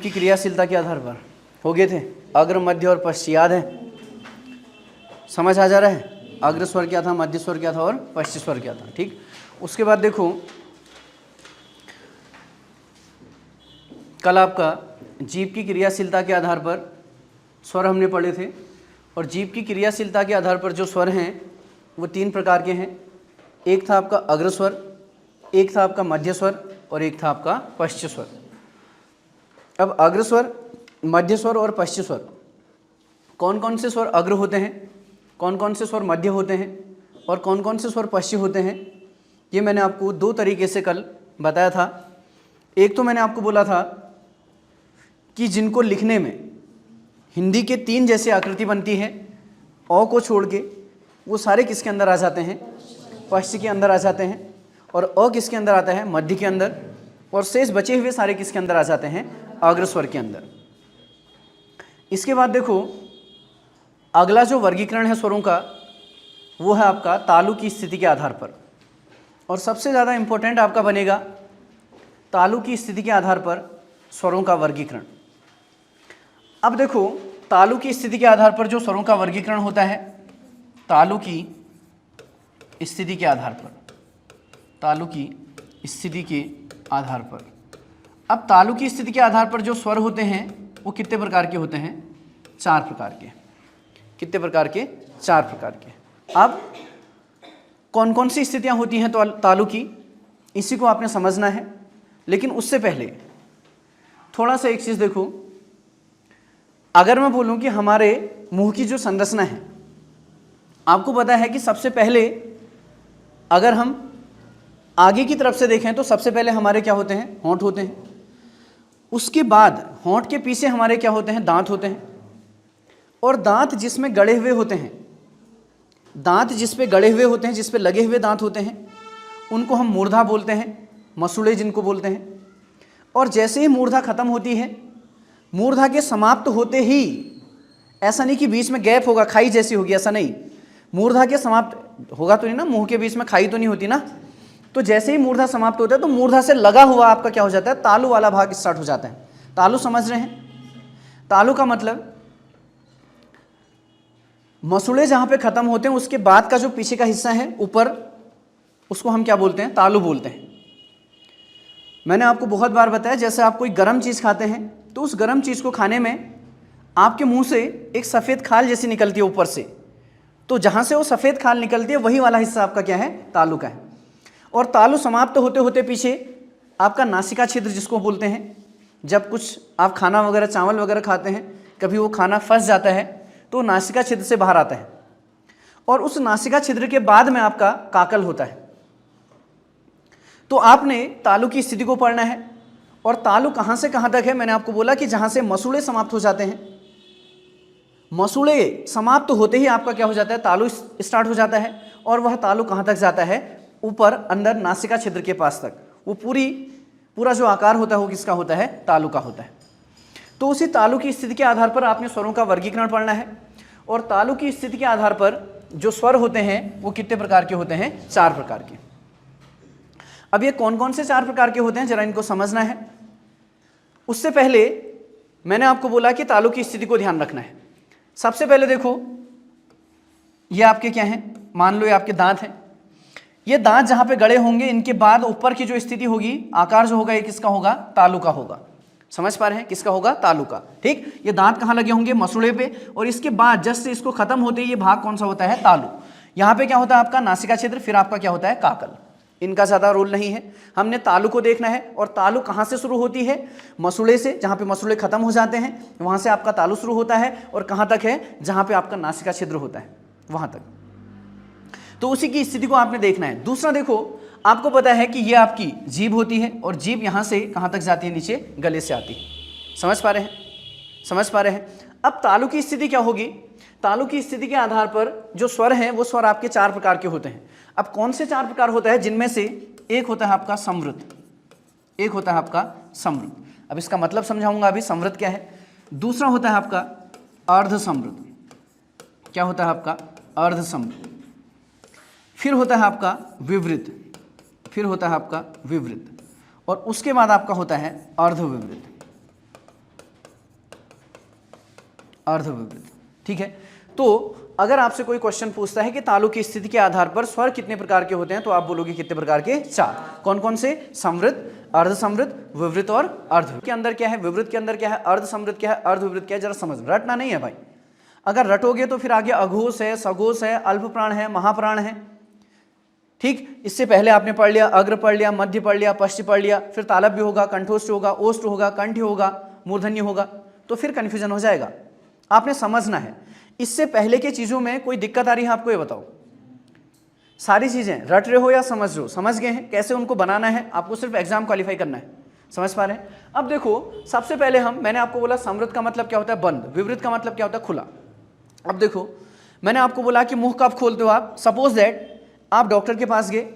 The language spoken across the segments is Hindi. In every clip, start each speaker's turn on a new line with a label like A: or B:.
A: की क्रियाशीलता के आधार पर हो गए थे। अग्र, मध्य और पश्च याद है, समझ आ जा रहा है? अग्र स्वर क्या था, मध्य स्वर क्या था और पश्च स्वर क्या था। ठीक, उसके बाद देखो कल आपका जीभ की क्रियाशीलता के आधार पर स्वर हमने पढ़े थे, और जीभ की क्रियाशीलता के आधार पर जो स्वर हैं वो 3 प्रकार के हैं। एक था आपका अग्र स्वर, एक था आपका मध्य स्वर और एक था आपका पश्च स्वर। अब अग्र स्वर, मध्य स्वर और पश्च स्वर, कौन कौन से स्वर अग्र होते हैं, कौन कौन से स्वर मध्य होते हैं और कौन कौन से स्वर पश्च होते हैं, ये मैंने आपको 2 तरीके से कल बताया था। एक तो मैंने आपको बोला था कि जिनको लिखने में हिंदी के 3 जैसे आकृति बनती है, औ को छोड़ के, वो सारे किसके अंदर आ जाते हैं, पश्च के अंदर आ जाते हैं, और अ किसके अंदर आता है, मध्य के अंदर, और शेष बचे हुए सारे किसके अंदर आ जाते हैं, अग्र स्वर के अंदर। इसके बाद देखो अगला जो वर्गीकरण है स्वरों का वो है आपका तालु की स्थिति के आधार पर, और सबसे ज़्यादा इम्पोर्टेंट आपका बनेगा तालु की स्थिति के आधार पर स्वरों का वर्गीकरण। अब देखो तालु की स्थिति के आधार पर जो स्वरों का वर्गीकरण होता है, तालु की स्थिति के आधार पर, तालु की स्थिति के आधार पर। अब तालु की स्थिति के आधार पर जो स्वर होते हैं वो कितने प्रकार के होते हैं, 4 प्रकार के। कितने प्रकार के, 4 प्रकार के। अब कौन कौन सी स्थितियां होती हैं तो तालु की, इसी को आपने समझना है। लेकिन उससे पहले थोड़ा सा एक चीज़ देखो, अगर मैं बोलूं कि हमारे मुंह की जो संरचना है, आपको पता है कि सबसे पहले अगर हम आगे की तरफ से देखें तो सबसे पहले हमारे क्या होते हैं, होंठ होते हैं। उसके बाद होंठ के पीछे हमारे क्या होते हैं, दांत होते हैं। और दांत जिसमें गड़े हुए होते हैं, दांत जिस पे गड़े हुए होते हैं, जिस पे लगे हुए दांत होते हैं, उनको हम मूर्धा बोलते हैं, मसूड़े जिनको बोलते हैं। और जैसे ही मूर्धा खत्म होती है, मूर्धा के समाप्त होते ही, ऐसा नहीं कि बीच में गैप होगा, खाई जैसी होगी, ऐसा नहीं, मूर्धा के समाप्त होगा तो नहीं ना, मुंह के बीच में खाई तो नहीं होती ना, तो जैसे ही मूर्धा समाप्त होता है तो मूर्धा से लगा हुआ आपका क्या हो जाता है, तालु वाला भाग स्टार्ट हो जाता है। तालु समझ रहे हैं? तालु का मतलब मसूड़े जहां पे खत्म होते हैं उसके बाद का जो पीछे का हिस्सा है ऊपर, उसको हम क्या बोलते हैं, तालु बोलते हैं। मैंने आपको बहुत बार बताया, जैसे आप कोई गर्म चीज़ खाते हैं तो उस गर्म चीज़ को खाने में आपके मुंह से एक सफ़ेद खाल जैसी निकलती है ऊपर से, तो जहाँ से वो सफ़ेद खाल निकलती है वही वाला हिस्सा आपका क्या है, तालु का है। और तालु समाप्त होते होते पीछे आपका नासिका छिद्र जिसको बोलते हैं, जब कुछ आप खाना वगैरह, चावल वगैरह खाते हैं, कभी वो खाना फंस जाता है तो नासिका छिद्र से बाहर आता है, और उस नासिका छिद्र के बाद में आपका काकल होता है। तो आपने तालु की स्थिति को पढ़ना है। और तालु कहाँ से कहाँ तक है, मैंने आपको बोला कि जहाँ से मसूड़े समाप्त हो जाते हैं, मसूड़े समाप्त होते ही आपका क्या हो जाता है, तालु स्टार्ट हो जाता है। और वह तालु कहाँ तक जाता है, ऊपर अंदर नासिका छिद्र के पास तक। वो पूरा जो आकार होता है वो किसका होता है, तालु का होता है। तो उसी तालु की स्थिति के आधार पर आपने स्वरों का वर्गीकरण पढ़ना है। और तालु की स्थिति के आधार पर जो स्वर होते हैं वो कितने प्रकार के होते हैं, 4 प्रकार के। अब ये कौन कौन से 4 प्रकार के होते हैं, जरा इनको समझना है। उससे पहले मैंने आपको बोला कि तालु की स्थिति को ध्यान रखना है। सबसे पहले देखो, ये आपके क्या हैं, मान लो ये आपके दांत हैं। ये दांत जहां पे गड़े होंगे, इनके बाद ऊपर की जो स्थिति होगी, आकार जो होगा, ये किसका होगा, तालु का होगा। समझ पा रहे हैं, किसका होगा, तालु का। ठीक, ये दांत कहाँ लगे होंगे, मसूड़े पे, और इसके बाद जस्ट इसको खत्म होते ही ये भाग कौन सा होता है, तालु। यहाँ पे क्या होता है आपका नासिका छिद्र, फिर आपका क्या होता है, काकल। इनका ज़्यादा रोल नहीं है, हमने तालु को देखना है। और तालु कहाँ से शुरू होती है, मसूड़े से, जहाँ पे मसूड़े खत्म हो जाते हैं वहाँ से आपका तालु शुरू होता है, और कहाँ तक है, जहाँ पे आपका नासिका छिद्र होता है वहाँ तक। तो उसी की स्थिति को आपने देखना है। दूसरा देखो, आपको पता है कि ये आपकी जीभ होती है, और जीभ यहाँ से कहाँ तक जाती है, नीचे गले से आती है। समझ पा रहे हैं, समझ पा रहे हैं। अब तालु की स्थिति क्या होगी, तालु की स्थिति के आधार पर जो स्वर हैं वो स्वर आपके 4 प्रकार के होते हैं। अब कौन से 4 प्रकार होता है, जिनमें से एक होता है आपका समृद्ध, एक होता है आपका समृद्ध। अब इसका मतलब समझाऊंगा अभी, समृद्ध क्या है। दूसरा होता है आपका अर्ध समृद्ध, क्या होता है आपका, अर्ध समृद्ध। फिर होता है आपका विवृत, फिर होता है आपका विवृत, और उसके बाद आपका होता है अर्ध विवृत। अर्धविवृत। ठीक है, तो अगर आपसे कोई क्वेश्चन पूछता है कि तालु की स्थिति के आधार पर स्वर कितने प्रकार के होते हैं, तो आप बोलोगे कितने प्रकार के? 4। कौन कौन से? समृद्ध, अर्धसमृद्ध, विवृत और अर्धविवृत। के अंदर क्या है? विवृत के अंदर क्या है? अर्धसमृद्ध क्या है? अर्धविवृत क्या है? जरा समझ, रटना नहीं है भाई। अगर रटोगे तो फिर आगे अघोष है, सघोष है, अल्प प्राण है, महाप्राण है। ठीक, इससे पहले आपने पढ़ लिया, अग्र पढ़ लिया, मध्य पढ़ लिया, पश्च पढ़ लिया, फिर तालव्य होगा, कंठोष्ठ होगा, ओष्ठ होगा, कंठ होगा, मूर्धन्य होगा, तो फिर कंफ्यूजन हो जाएगा। आपने समझना है। इससे पहले की चीजों में कोई दिक्कत आ रही है आपको? ये बताओ। सारी चीजें रट रहे हो या समझ रहे हो? समझ गए हैं कैसे उनको बनाना है? आपको सिर्फ एग्जाम क्वालिफाई करना है। समझ पा रहे हैं? अब देखो, सबसे पहले मैंने आपको बोला समृद्ध का मतलब क्या होता है? बंद। विवृत का मतलब क्या होता है? खुला। अब देखो, मैंने आपको बोला कि मुंह कब खोलते हो आप? सपोज दैट आप डॉक्टर के पास गए,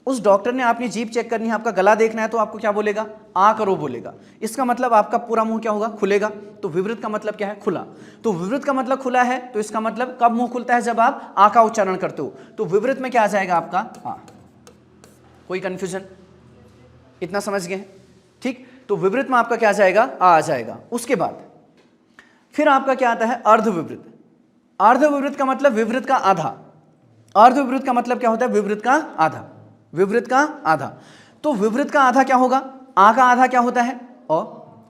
A: उस डॉक्टर ने आपकी जीभ चेक करनी है, आपका गला देखना है, तो आपको क्या बोलेगा? आ करो बोलेगा। इसका मतलब आपका पूरा मुंह क्या होगा? खुलेगा। तो विवृत का मतलब क्या है? खुला। तो विवृत का मतलब खुला है, तो इसका मतलब कब मुंह खुलता है? जब आप आ का उच्चारण करते हो। तो विवृत में क्या आ जाएगा आपका? आ। कोई कंफ्यूजन? इतना समझ गए? ठीक, तो विवृत में आपका क्या आ जाएगा? आ जाएगा। उसके बाद फिर आपका क्या आता है? अर्धविवृत। अर्धविवृत का मतलब विवृत का आधा। अर्धविवृत का मतलब क्या होता है? विवृत का आधा। विवृत का आधा। तो विवृत का आधा क्या होगा? आ का आधा क्या होता है? अ।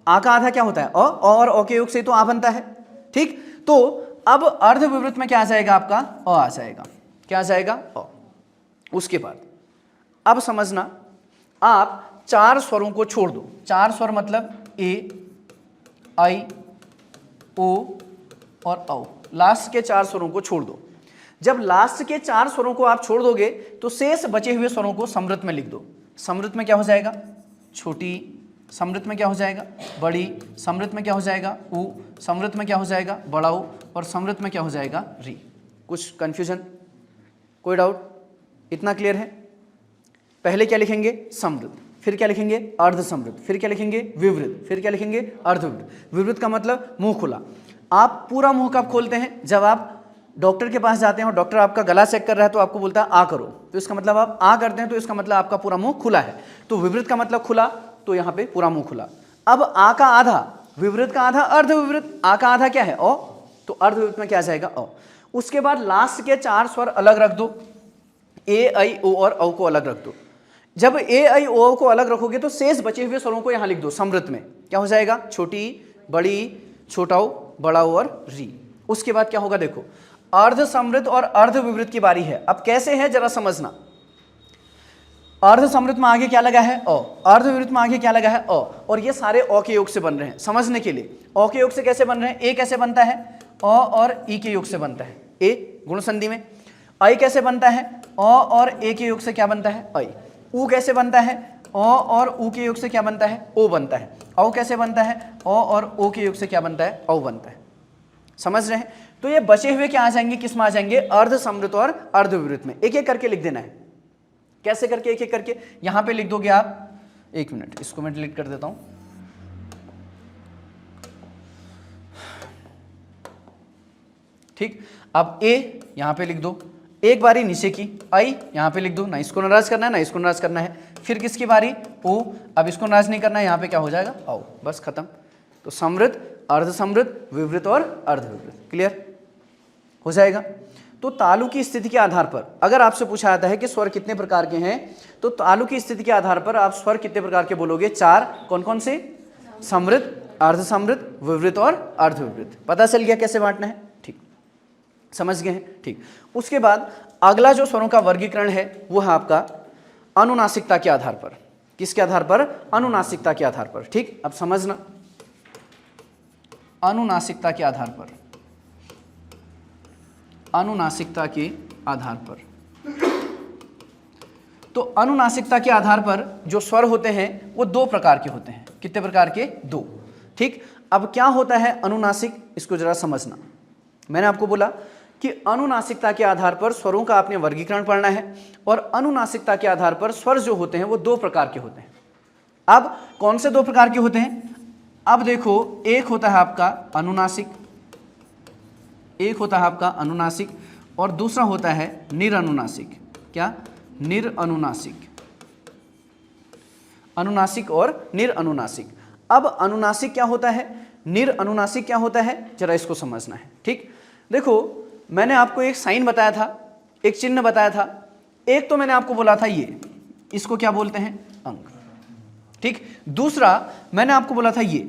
A: आ का आधा क्या होता है? अ, और अ के योग से तो आ बनता है। ठीक, तो अब अर्धविवृत में क्या आ जाएगा आपका? अ आ जाएगा। क्या आ जाएगा? अ। उसके बाद अब समझना, आप 4 स्वरों को छोड़ दो। 4 स्वर मतलब ए, आई, ओ और औ। लास्ट के 4 स्वरों को छोड़ दो। जब लास्ट के 4 स्वरों को आप छोड़ दोगे तो शेष बचे हुए स्वरों को समृद्ध में लिख दो। समृद्ध में क्या हो जाएगा? छोटी। समृद्ध में क्या हो जाएगा? बड़ी। समृद्ध में क्या हो जाएगा? ऊ। समृद्ध में क्या हो जाएगा? बड़ा ऊ। और समृद्ध में क्या हो जाएगा? री। कुछ कंफ्यूजन? कोई डाउट? इतना क्लियर है? पहले क्या लिखेंगे? समृद्ध, फिर क्या लिखेंगे? अर्ध समृद्ध, फिर क्या लिखेंगे? विवृत, फिर क्या लिखेंगे? अर्धविवृत। विवृत का मतलब मुंह खुला। आप पूरा मुंह कब खोलते हैं? जब आप डॉक्टर के पास जाते हैं और डॉक्टर आपका गला चेक कर रहा है तो आपको बोलता है आ करो, तो इसका मतलब आप आ करते हैं, तो इसका मतलब आपका पूरा मुंह खुला है। तो विवृत का मतलब खुला, तो यहाँ पे पूरा मुंह खुला। अब आ का आधा, विवृत का आधा अर्धविवृत। आ का आधा क्या है? ओ। तो अर्धविवृत में क्या आ जाएगा? ओ। उसके बाद लास्ट के 4 स्वर अलग रख दो। ए, आई, ओ और औ को अलग रख दो। जब ए, आई, ओ को अलग रखोगे तो शेष बचे हुए स्वरों को यहां लिख दो। समृद्ध में क्या हो जाएगा? छोटी, बड़ी, छोटा ऊ, बड़ा ऊ और री। उसके बाद क्या होगा? देखो, अर्ध समृद्ध और अर्ध विवृत की बारी है। अब कैसे है जरा समझना। अर्ध समृद्ध में आगे क्या लगा है? अ। अर्ध विवृत में आगे क्या लगा है? अ। और ये सारे अ के योग से बन रहे हैं। समझने के लिए, अ के योग से कैसे बन रहे हैं? ए कैसे बनता है? अ और ई के योग से बनता है। ए गुण संधि में। आई कैसे बनता है? अ और ए के योग से क्या बनता है? आई। ऊ कैसे बनता है? अ और ऊ के योग से क्या बनता है? ओ बनता है। औ कैसे बनता है? अ और ओ के योग से क्या बनता है? औ बनता है। समझ रहे हैं? तो ये बचे हुए क्या आ जाएंगे? किस में आ जाएंगे? अर्ध समृद्ध और अर्ध विवृत में। एक एक करके लिख देना है। कैसे करके? एक एक करके यहां पे लिख दोगे आप। एक मिनट, इसको मैं डिलीट कर देता हूं। ठीक, अब ए यहां पे लिख दो, एक बारी नीचे की। आई यहां पे लिख दो, ना इसको नाराज करना है ना इसको नाराज करना है। फिर किसकी बारी? ओ। अब इसको नाराज नहीं करना है, यहां पे क्या हो जाएगा? आओ, बस खत्म। तो समृद्ध, अर्ध समृद्ध, विवृत और अर्धविवृत। क्लियर हो जाएगा? तो तालु की स्थिति के आधार पर अगर आपसे पूछा जाता है कि स्वर कितने प्रकार के हैं, तो तालु की स्थिति के आधार पर आप स्वर कितने प्रकार के बोलोगे? 4। कौन कौन से? समृद्ध, अर्ध समृद्ध, विवृत और अर्धविवृत। पता चल गया कैसे बांटना है? ठीक, समझ गए हैं? ठीक। उसके बाद अगला जो स्वरों का वर्गीकरण है वो है आपका अनुनासिकता के आधार पर। किसके आधार पर? अनुनासिकता के आधार पर। ठीक, अब समझना, अनुनासिकता के आधार पर, अनुनासिकता के आधार पर। तो अनुनासिकता के आधार पर जो स्वर होते हैं वो 2 प्रकार के होते हैं। कितने प्रकार के? 2। ठीक, अब क्या होता है अनुनासिक, इसको जरा समझना। मैंने आपको बोला कि अनुनासिकता के आधार पर स्वरों का आपने वर्गीकरण पढ़ना है, और अनुनासिकता के आधार पर स्वर जो होते हैं वो 2 प्रकार के होते हैं। अब कौन से 2 प्रकार के होते हैं? अब देखो, एक होता है आपका अनुनासिक, एक होता है आपका अनुनासिक, और दूसरा होता है निरनुनासिक। क्या? निरनुनासिक। अनुनासिक और निरनुनासिक। अब अनुनासिक क्या होता है? निरअनुनासिक क्या होता है, जरा इसको समझना है। ठीक, देखो मैंने आपको एक साइन बताया था, एक चिन्ह बताया था, एक तो मैंने आपको बोला था ये, इसको क्या बोलते हैं, अंक। ठीक, दूसरा मैंने आपको बोला था ये,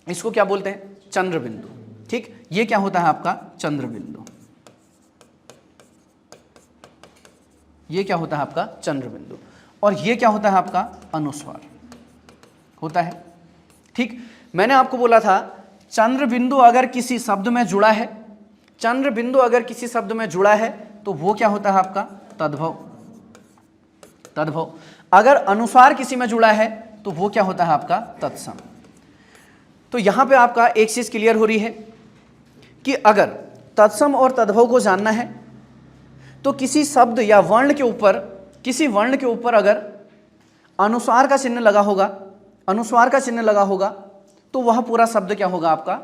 A: इसको क्या बोलते हैं, चंद्र बिंदु। ठीक, ये क्या होता है आपका चंद्र बिंदु, ये क्या होता है आपका चंद्र बिंदु, और ये क्या होता है आपका अनुस्वार होता है। ठीक, मैंने आपको बोला था चंद्र बिंदु अगर किसी शब्द में जुड़ा है, चंद्र बिंदु अगर किसी शब्द में जुड़ा है तो वो क्या होता है आपका तद्भव, तद्भव। अगर अनुस्वार किसी में जुड़ा है तो वो क्या होता है आपका तत्सम। तो यहां पे आपका एक चीज क्लियर हो रही है कि अगर तत्सम और तद्भव को जानना है तो किसी शब्द या वर्ण के ऊपर, किसी वर्ण के ऊपर अगर अनुस्वार का चिन्ह लगा होगा, अनुस्वार का चिन्ह लगा होगा तो वह पूरा शब्द क्या होगा आपका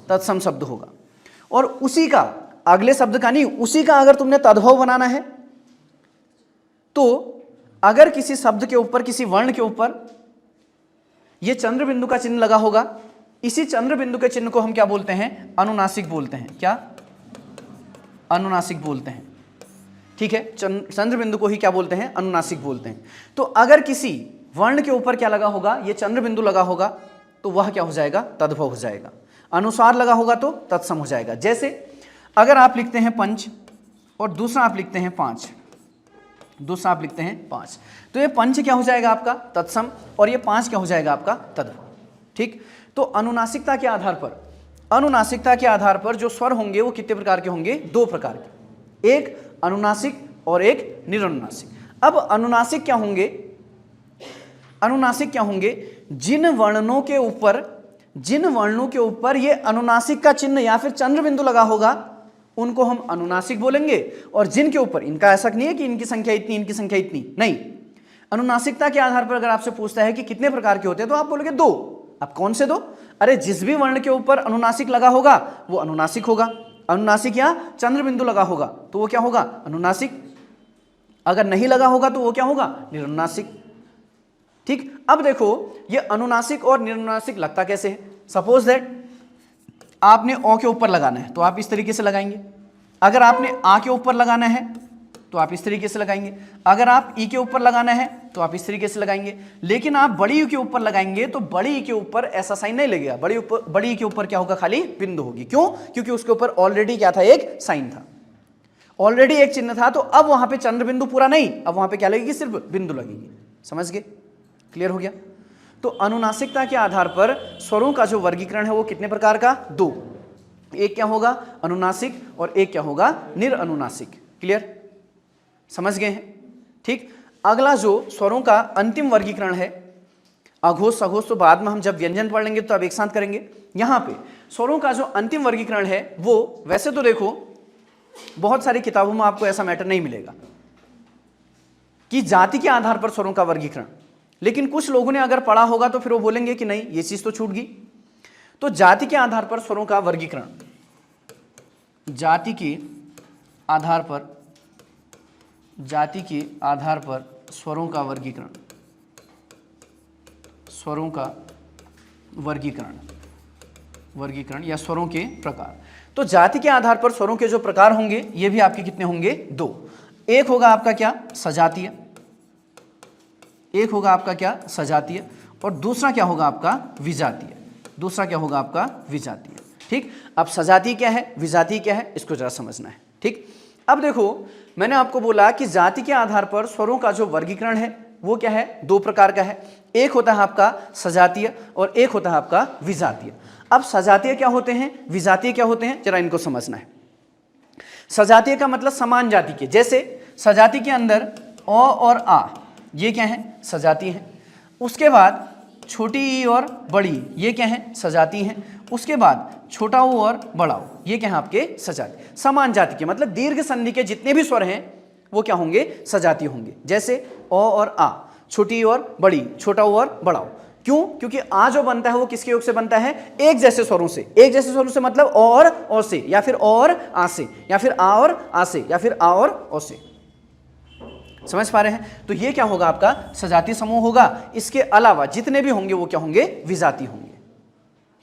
A: तत्सम शब्द होगा। और उसी का, अगले शब्द का नहीं, उसी का अगर तुमने तद्भव बनाना है तो अगर किसी शब्द के ऊपर, किसी वर्ण के ऊपर ये चंद्र बिंदु का चिन्ह लगा होगा, इसी चंद्र बिंदु के चिन्ह को हम क्या बोलते हैं, अनुनासिक बोलते हैं। क्या, अनुनासिक बोलते हैं। ठीक है, चंद्र बिंदु को ही क्या बोलते हैं, अनुनासिक बोलते हैं। तो अगर किसी वर्ण के ऊपर क्या लगा होगा, ये चंद्र बिंदु लगा होगा तो वह क्या हो जाएगा, तद्भव हो जाएगा। अनुस्वार लगा होगा तो तत्सम हो जाएगा। जैसे अगर आप लिखते हैं पंच और दूसरा आप लिखते हैं पांच, दूसरा आप लिखते हैं पांच, तो ये पंच क्या हो जाएगा आपका तत्सम और ये पांच क्या हो जाएगा आपका तद्भव। ठीक, तो अनुनासिकता के आधार पर, अनुनासिकता के आधार पर जो स्वर होंगे वो कितने प्रकार के होंगे, दो प्रकार के, एक अनुनासिक और एक निरनुनासिक। अब अनुनासिक क्या होंगे, अनुनासिक क्या होंगे, जिन वर्णों के ऊपर, जिन वर्णों के ऊपर ये अनुनासिक का चिन्ह या फिर चंद्र बिंदु लगा होगा उनको हम अनुनासिक बोलेंगे, और जिनके ऊपर, इनका ऐसा नहीं है कि इनकी संख्या इतनी, इनकी संख्या इतनी, नहीं। अनुनासिकता के आधार पर अगर आपसे पूछता है कि कितने प्रकार के होते हैं तो आप बोलोगे दो। अब कौन से दो, अरे जिस भी वर्ण के ऊपर अनुनासिक लगा होगा वो अनुनासिक होगा, अनुनासिक या चंद्र बिंदु लगा होगा तो वो क्या होगा अनुनासिक, अगर नहीं लगा होगा तो वो क्या होगा निरनुनासिक। ठीक, अब देखो ये अनुनासिक और निरनुनासिक लगता कैसे है। सपोज दैट आपने ओ के ऊपर लगाना है तो आप इस तरीके से लगाएंगे, अगर आपने आ के ऊपर लगाना है तो आप इस तरीके से लगाएंगे, अगर आप ई के ऊपर लगाना है तो आप इस तरीके से लगाएंगे। लेकिन आप बड़ी ई के ऊपर लगाएंगे तो बड़ी ई के ऊपर ऐसा साइन नहीं लगेगा, बड़ी ई के ऊपर क्या होगा, खाली बिंदु होगी। क्यों, क्योंकि उसके ऊपर ऑलरेडी क्या था, एक साइन था, ऑलरेडी एक चिन्ह था। तो अब वहां पे चंद्र बिंदु पूरा नहीं, अब वहां पे क्या लगेगी, सिर्फ बिंदु लगेगी। समझ गए, क्लियर हो गया। तो अनुनासिकता के आधार पर स्वरों का जो वर्गीकरण है वो कितने प्रकार का, दो, एक क्या होगा अनुनासिक और एक क्या होगा निरअनुनासिक। क्लियर, समझ गए हैं। ठीक, अगला जो स्वरों का अंतिम वर्गीकरण है, अघोष सघोष तो बाद में हम जब व्यंजन पढ़ लेंगे तो अब एक साथ करेंगे। यहां पे स्वरों का जो अंतिम वर्गीकरण है वो, वैसे तो देखो बहुत सारी किताबों में आपको ऐसा मैटर नहीं मिलेगा कि जाति के आधार पर स्वरों का वर्गीकरण, लेकिन कुछ लोगों ने अगर पढ़ा होगा तो फिर वो बोलेंगे कि नहीं ये चीज तो छूट गई। तो जाति के आधार पर स्वरों का वर्गीकरण, जाति के आधार पर, जाति के आधार पर स्वरों का वर्गीकरण, स्वरों का वर्गीकरण, वर्गीकरण या स्वरों के प्रकार। तो जाति के आधार पर स्वरों के जो प्रकार होंगे ये भी आपके कितने होंगे, दो। एक होगा आपका क्या, सजातीय, एक होगा आपका क्या सजातीय, और दूसरा क्या होगा आपका विजातीय, दूसरा क्या होगा आपका विजातीय। ठीक, अब सजातीय क्या है, विजातीय क्या है, इसको जरा समझना है। ठीक, अब देखो मैंने आपको बोला कि जाति के आधार पर स्वरों का जो वर्गीकरण है वो क्या है, दो प्रकार का है। एक होता है आपका सजातीय और एक होता है आपका विजातीय। अब सजातीय क्या होते हैं, विजातीय क्या होते हैं, जरा इनको समझना है। सजातीय का मतलब समान जाति के, जैसे सजाति के अंदर अ और आ ये क्या है, सजाती हैं। उसके बाद छोटी ई और बड़ी ये क्या है, सजाती हैं। उसके बाद छोटा ऊ और बड़ा ऊ ये क्या है आपके सजाती। समान जाति के मतलब दीर्घ संधि के जितने भी स्वर हैं वो क्या होंगे, सजाती होंगे। जैसे अ और आ, छोटी और बड़ी, छोटा ऊ और बड़ा ऊ। क्यों, क्योंकि आ जो बनता है वो किसके योग से बनता है, एक जैसे स्वरों से। एक जैसे स्वरों से मतलब और से, या फिर और आ से, या फिर आ और आ से, या फिर आ और ओ से। समझ पा रहे हैं। तो ये क्या होगा आपका सजातीय समूह होगा। इसके अलावा जितने भी होंगे वो क्या होंगे, विजातीय होंगे।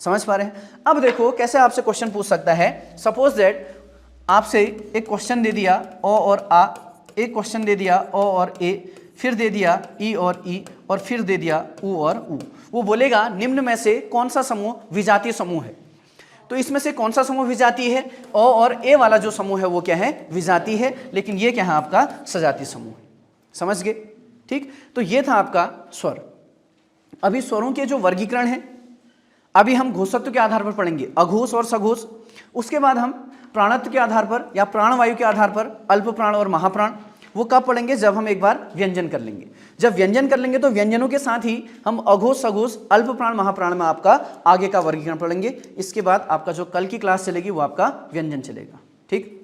A: समझ पा रहे हैं? अब देखो कैसे आपसे क्वेश्चन पूछ सकता है। सपोज दैट आपसे एक क्वेश्चन दे दिया अ और आ, एक क्वेश्चन दे दिया अ और ए, फिर दे दिया ई और ई, और फिर दे दिया उ और उ। वो बोलेगा निम्न में से कौन सा समूह विजातीय समूह है। तो इसमें से कौन सा समूह विजातीय है? अ और ए वाला जो समूह है वो क्या है? विजातीय है। लेकिन ये क्या है? आपका सजातीय समूह है। समझ गए? ठीक, तो ये था आपका स्वर। अभी स्वरों के जो वर्गीकरण है अभी हम घोषत्व के आधार पर पढ़ेंगे, अघोष और सघोष। उसके बाद हम प्राणत्व के आधार पर या प्राणवायु के आधार पर अल्प प्राण और महाप्राण, वो कब पढ़ेंगे? जब हम एक बार व्यंजन कर लेंगे। जब व्यंजन कर लेंगे तो व्यंजनों के साथ ही हम अघोष, सघोष, अल्प प्राण, महाप्राण में आपका आगे का वर्गीकरण पढ़ेंगे। इसके बाद आपका जो कल की क्लास चलेगी वो आपका व्यंजन चलेगा। ठीक।